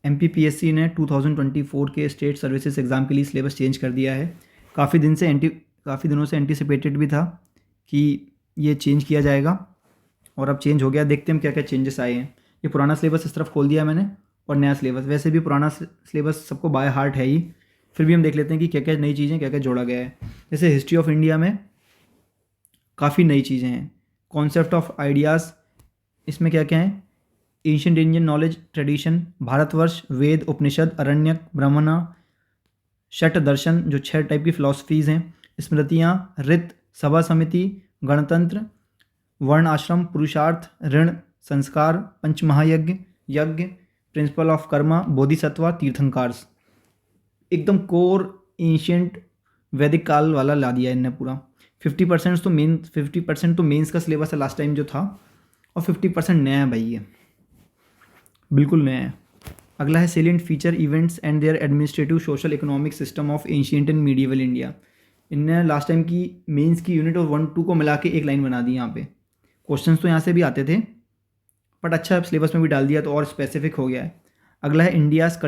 MPPSC ने 2024 के state services exam के लिए सिलेबस चेंज कर दिया है। काफ़ी दिनों से एंटिसिपेटेड भी था कि ये चेंज किया जाएगा और अब चेंज हो गया। देखते हैं क्या क्या चेंजेस आए हैं। ये पुराना सिलेबस इस तरफ खोल दिया मैंने और नया सिलेबस, वैसे भी पुराना सिलेबस सबको बाय हार्ट है ही, फिर भी हम देख लेते हैं कि क्या क्या नई चीज़ें क्या क्या जोड़ा गया है। जैसे हिस्ट्री ऑफ इंडिया में काफ़ी नई चीज़ें हैं। कॉन्सेप्ट ऑफ आइडियाज़, इसमें क्या क्या है? Ancient Indian knowledge tradition, Bharatvarsha, Veda, Upanishad, Aranyaka, Brahmana, षट दर्शन जो 6 टाइप की फिलॉसफीज़ हैं, स्मृतियाँ, रित, सभा समिति, गणतंत्र, वर्ण आश्रम, पुरुषार्थ, ऋण, संस्कार, पंचमहायज्ञ, यज्ञ, प्रिंसिपल ऑफ कर्मा, बोधिसत्वा, तीर्थंकार्स। एकदम कोर एंशियंट वैदिक काल वाला ला दिया इनने पूरा। 50% तो मेंस का सिलेबस है लास्ट टाइम जो था, और 50% नया है भाई, ये बिल्कुल नया है। अगला है salient feature events and there administrative social economic system of ancient and medieval India. इनने लास्ट टाइम की मेंस की यूनिट और 1-2 को मिला के एक लाइन बना दी यहाँ पे। क्वेश्चंस तो यहाँ से भी आते थे, बट अच्छा सिलेबस में भी डाल दिया तो और स्पेसिफिक हो गया है। अगला है India's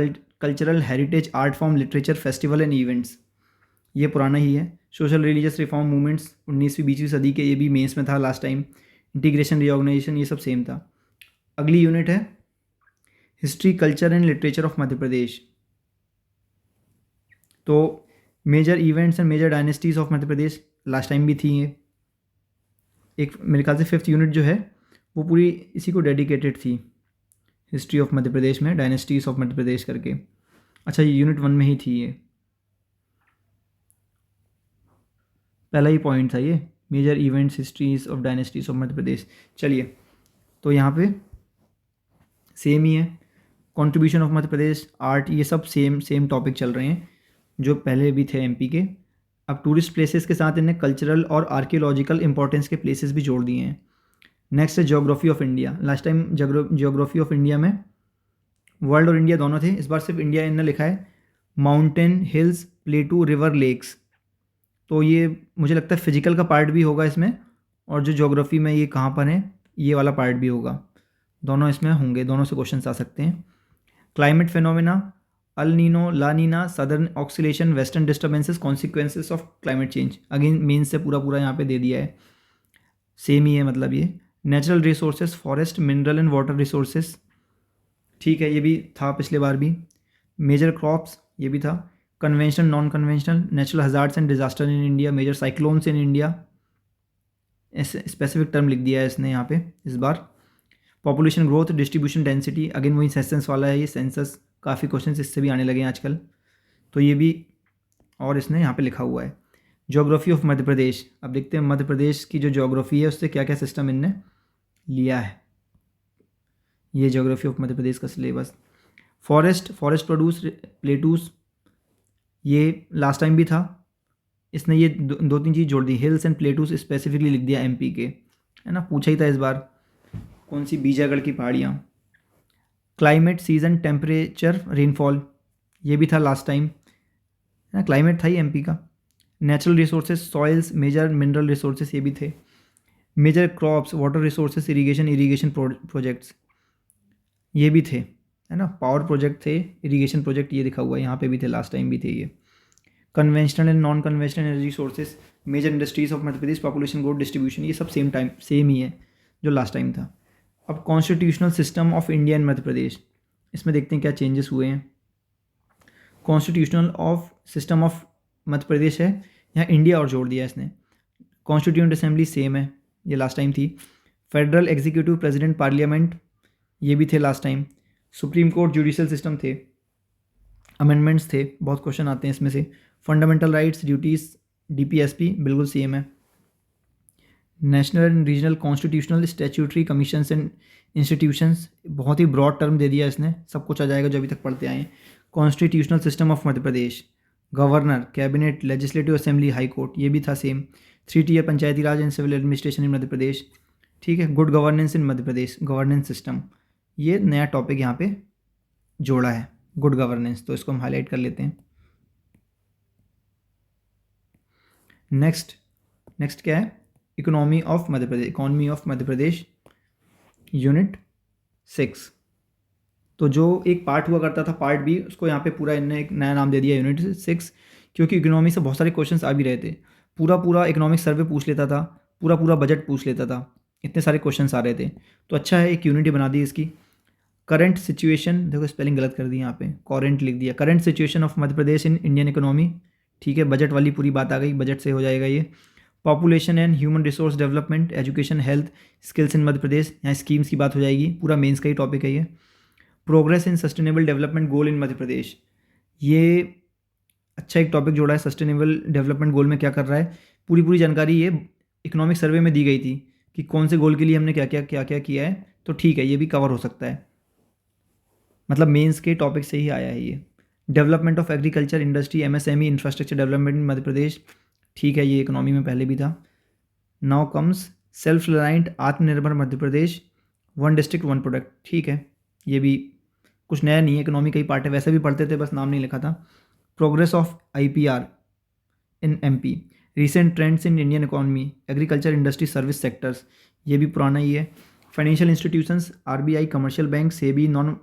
cultural heritage, art form, literature, festival and events. ये पुराना ही है। सोशल रिलीजियस रिफॉर्म मूवमेंट्स 19वीं-20वीं सदी के, ये भी मेंस में था लास्ट टाइम। इंटीग्रेशन, रीऑर्गेनाइजेशन, ये सब सेम था। अगली यूनिट है history, culture and literature of Madhya Pradesh. तो major events and major dynasties of Madhya Pradesh last time भी थी ये। एक मेरे ख्याल से 5th यूनिट जो है वो पूरी इसी को डेडिकेटेड थी, हिस्ट्री ऑफ मध्य प्रदेश में, डायनेस्टीज ऑफ मध्य प्रदेश करके। अच्छा, ये यूनिट 1 में ही थी, ये पहला ही पॉइंट था ये, major events histories of dynasties of Madhya Pradesh. चलिए, तो यहाँ पे सेम ही है। Contribution of Madhya Pradesh, art, ये सब सेम टॉपिक चल रहे हैं जो पहले भी थे एमपी के। अब टूरिस्ट प्लेसेस के साथ इन्हें कल्चरल और आर्कियोलॉजिकल इंपॉर्टेंस के प्लेसेस भी जोड़ दिए हैं। नेक्स्ट है geography of India. Last time geography of India में वर्ल्ड और इंडिया दोनों थे, इस बार सिर्फ इंडिया इन्होंने लिखा है। Mountain, hills, plateau, river, lakes. तो ये मुझे लगता है फिजिकल का पार्ट भी होगा इसमें, और जो ज्योग्राफी में ये कहाँ पर है ये वाला पार्ट भी होगा। दोनों इसमें होंगे, दोनों से क्वेश्चन आ सकते हैं। Climate phenomena, El Nino, La Nina, southern oscillation, western disturbances, consequences of climate change. Again main से पूरा यहाँ पे दे दिया है, सेम ही है मतलब ये। Natural resources, forest, mineral and water resources, ठीक है, ये भी था पिछले बार भी। मेजर क्रॉप्स, ये भी था। Conventional, non conventional, natural hazards and disaster in India, major cyclones in India, ऐसे स्पेसिफिक टर्म लिख दिया है इसने यहाँ पे इस बार। Population growth, distribution density, again वही सेंसस वाला है ये, सेंसस काफ़ी क्वेश्चन इससे भी आने लगे हैं आजकल, तो ये भी और इसने यहाँ पे लिखा हुआ है। ज्योग्राफी ऑफ मध्य प्रदेश, अब देखते हैं मध्य प्रदेश की जो ज्योग्राफी है उससे क्या क्या सिस्टम इनने लिया है। ये ज्योग्राफी ऑफ मध्य प्रदेश का सिलेबस। फॉरेस्ट प्रोड्यूस, प्लेटूस, ये लास्ट टाइम भी था, इसने ये 2-3 चीज़ जोड़ दी। हिल्स एंड प्लेटूस स्पेसिफिकली लिख दिया एमपी के, है ना, पूछा ही था इस बार, कौन सी बीजागढ़ की पहाड़ियाँ। क्लाइमेट, सीजन, टेम्परेचर, रेनफॉल, ये भी था लास्ट टाइम, है ना, क्लाइमेट था ही एमपी का। Natural resources, soils, major mineral resources, ये भी थे। Major crops, water resources, irrigation projects, ये भी थे, है ना, पावर प्रोजेक्ट थे, इरीगेशन प्रोजेक्ट ये लिखा हुआ है, यहाँ पे भी थे, लास्ट टाइम भी थे ये। Conventional and non conventional energy sources, major industries of Madhya Pradesh, population growth, distribution, ये सब सेम ही है जो लास्ट टाइम था। अब constitutional system of India and Madhya Pradesh, इसमें देखते हैं क्या चेंजेस हुए हैं। Constitutional of system of Madhya Pradesh है, यहाँ इंडिया और जोड़ दिया इसने। कॉन्स्टिट्यूंट असेंबली सेम है, ये लास्ट टाइम थी। फेडरल एग्जीक्यूटिव, प्रेसिडेंट, पार्लियामेंट, ये भी थे last time. Supreme court, judicial system थे। अमेंडमेंट्स थे, बहुत क्वेश्चन आते हैं इसमें से। फंडामेंटल राइट्स, ड्यूटीज़, डीपीएसपी बिल्कुल सेम है। National and regional constitutional statutory commissions and institutions, बहुत ही ब्रॉड टर्म दे दिया इसने, सब कुछ आ जाएगा जो अभी तक पढ़ते आए हैं। Constitutional system of Madhya Pradesh, governor, cabinet, legislative assembly, high court, ये भी था same. 3 tier Panchayati Raj and civil administration in Madhya Pradesh, ठीक है। Good governance in Madhya Pradesh, governance system, ये नया टॉपिक यहाँ पे जोड़ा है, गुड गवर्नेंस, तो इसको हम हाईलाइट कर लेते हैं। नेक्स्ट क्या है? Economy of Madhya Pradesh unit 6। तो जो एक पार्ट हुआ करता था पार्ट बी, उसको यहाँ पे पूरा इन्होंने एक नया नाम दे दिया यूनिट 6, क्योंकि इकोनॉमी से बहुत सारे क्वेश्चंस आ भी रहे थे। पूरा पूरा इकोनॉमिक सर्वे पूछ लेता था, पूरा पूरा बजट पूछ लेता था, इतने सारे क्वेश्चंस आ रहे थे। तो अच्छा है एक यूनिटी बना दी इसकी। करंट सिचुएशन, देखो स्पेलिंग गलत कर दी यहाँ पे, करंट लिख दिया, current situation of Madhya Pradesh in Indian economy, ठीक है, बजट वाली पूरी बात आ गई, बजट से हो जाएगा ये। Population and human resource development, education, health, skills in Madhya Pradesh, यहाँ स्कीम्स की बात हो जाएगी, पूरा मेंस का ही टॉपिक है ये। Progress in sustainable development goal in Madhya Pradesh, ये अच्छा एक टॉपिक जोड़ा है, सस्टेनेबल डेवलपमेंट गोल में क्या कर रहा है, पूरी पूरी जानकारी ये इकोनॉमिक सर्वे में दी गई थी कि कौन से गोल के लिए हमने क्या क्या किया है, तो ठीक है ये भी कवर हो सकता है, मतलब मेंस के टॉपिक से ही आया है ये। Development of agriculture, industry, MSME, infrastructure development in Madhya Pradesh, ठीक है ये इकोनॉमी में पहले भी था। नाउ कम्स सेल्फ रिलायंट, आत्मनिर्भर Madhya Pradesh, one district one product, ठीक है ये भी कुछ नया नहीं है, इकोनॉमी का ही पार्ट है, वैसे भी पढ़ते थे बस नाम नहीं लिखा था। Progress of IPR in MP, recent trends in Indian economy, agriculture, industry, service sectors, ये भी पुराना ही है। Financial institutions, RBI, commercial bank, SEBI, non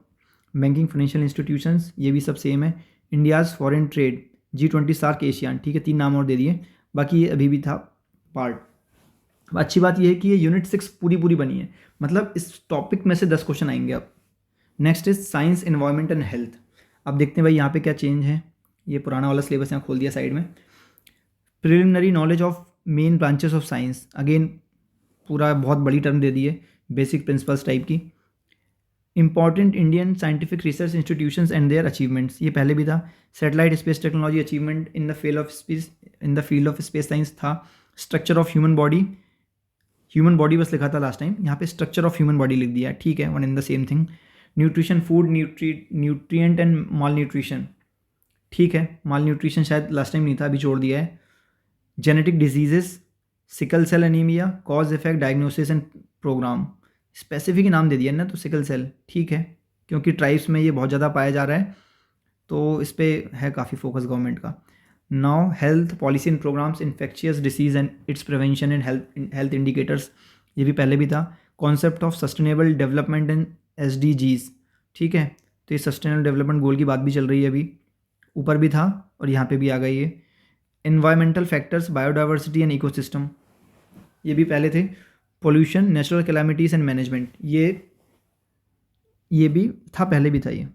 banking financial institutions, ये भी सब सेम है। India's foreign trade, G20, SAARC, ASEAN, ठीक है 3 नाम और दे दिए, बाकी ये अभी भी था पार्ट। अब अच्छी बात ये है कि ये यूनिट 6 पूरी पूरी बनी है, मतलब इस टॉपिक में से 10 क्वेश्चन आएंगे अब। Next is science, environment and health. अब देखते हैं भाई यहाँ पे क्या चेंज है, ये पुराना वाला सिलेबस यहाँ खोल दिया साइड में। Preliminary knowledge of main branches of science, again पूरा बहुत बड़ी टर्म दे दी है, बेसिक प्रिंसिपल्स टाइप की। Important Indian scientific research institutions and their achievements, ये पहले भी था। Satellite space technology achievement in the field of space science था। स्ट्रक्चर ऑफ ह्यूमन बॉडी बस लिखा था लास्ट टाइम, यहाँ पे स्ट्रक्चर ऑफ ह्यूमन बॉडी लिख दिया है, ठीक है, one in the same thing. Nutrition, food, nutrient and malnutrition, ठीक है, माल न्यूट्रिशन शायद लास्ट टाइम नहीं था, अभी जोड़ दिया है। Genetic diseases, sickle cell anaemia, cause effect, diagnosis and programme, specific नाम दे दिया ना, तो सिकल सेल, ठीक है, क्योंकि ट्राइब्स में ये बहुत ज़्यादा पाया जा रहा है, तो इस पर है काफ़ी फोकस गवर्नमेंट का। Now health policy and programmes, infectious disease and its prevention and health indicators, ये भी पहले भी था। Concept of sustainable development and SDGs, ठीक है, तो ये सस्टेनेबल डेवलपमेंट गोल की बात भी चल रही है अभी, ऊपर भी था और यहाँ पे भी आ गई है। Environmental factors, biodiversity and ecosystem, ये भी पहले थे। Pollution, natural calamities and management, ये भी था, पहले भी था ये।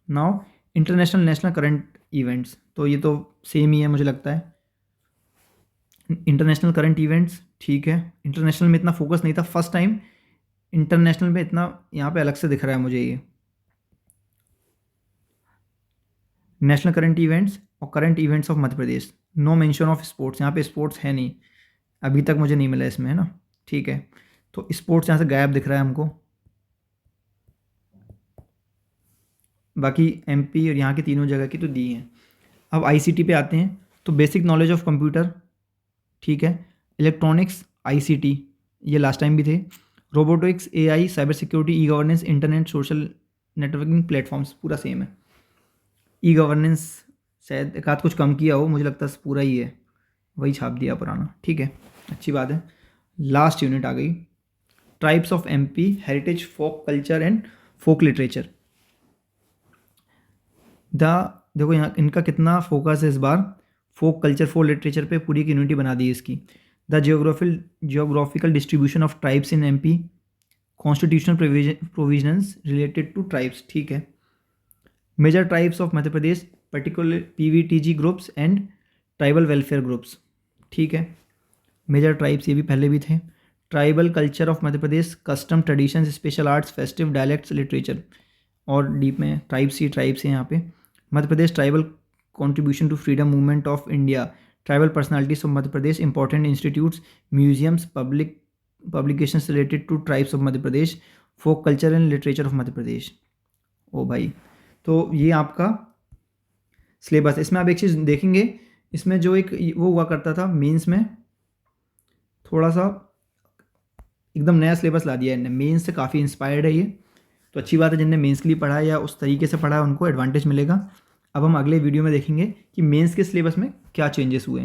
Now international national current events, तो ये तो सेम ही है मुझे लगता है, इंटरनेशनल करंट इवेंट्स, ठीक है, इंटरनेशनल में इतना फोकस नहीं था, फर्स्ट टाइम इंटरनेशनल में इतना यहाँ पे अलग से दिख रहा है मुझे ये। नेशनल करंट इवेंट्स और current events of Madhya Pradesh, no mention of sports, यहाँ पे स्पोर्ट्स है नहीं, अभी तक मुझे नहीं मिला इसमें, है ना, ठीक है, तो स्पोर्ट्स यहाँ से गायब दिख रहा है हमको। बाकी MP और यहाँ की तीनों जगह की तो दी हैं। अब ICT पे आते हैं, तो बेसिक नॉलेज ऑफ कंप्यूटर, ठीक है, इलेक्ट्रॉनिक्स, ICT, ये लास्ट टाइम भी थे। Robotics, AI, cyber security, e governance, internet, social networking platforms, पूरा सेम है। ई गवर्नेंस शायद एक आध कुछ कम किया हो, मुझे लगता है पूरा ही है, वही छाप दिया पुराना, ठीक है, अच्छी बात है। लास्ट यूनिट आ गई, tribes of MP, heritage, folk culture and folk literature. देखो यहाँ इनका कितना फोकस है इस बार, फोक कल्चर, फोक लिटरेचर पे पूरी एक यूनिटी बना दी है इसकी। The geographical distribution of tribes in MP, constitutional provisions related to tribes, ठीक है। Major tribes of Madhya Pradesh, particular PVTG groups and tribal welfare groups, ठीक है, मेजर ट्राइब्स ये भी पहले भी थे। Tribal culture of Madhya Pradesh, custom, traditions, special arts, festive, dialects, literature, और डीप में ट्राइब्स है यहाँ पे। Madhya Pradesh tribal contribution to freedom movement of India, tribal personalities of Madhya Pradesh, important institutes, museums, publications related to tribes of Madhya Pradesh, folk culture and literature of Madhya Pradesh. ओ भाई, तो ये आपका सिलेबस। इसमें आप एक चीज़ देखेंगे, इसमें जो एक वो हुआ करता था मेंस में, थोड़ा सा एकदम नया सिलेबस ला दिया है इन्हें, मेंस से काफ़ी इंस्पायर्ड है ये, तो अच्छी बात है। जिनने मेंस के लिए पढ़ा है या उस तरीके से पढ़ा है उनको एडवांटेज मिलेगा। अब हम अगले वीडियो में देखेंगे कि मेंस के सिलेबस में क्या चेंजेस हुए हैं।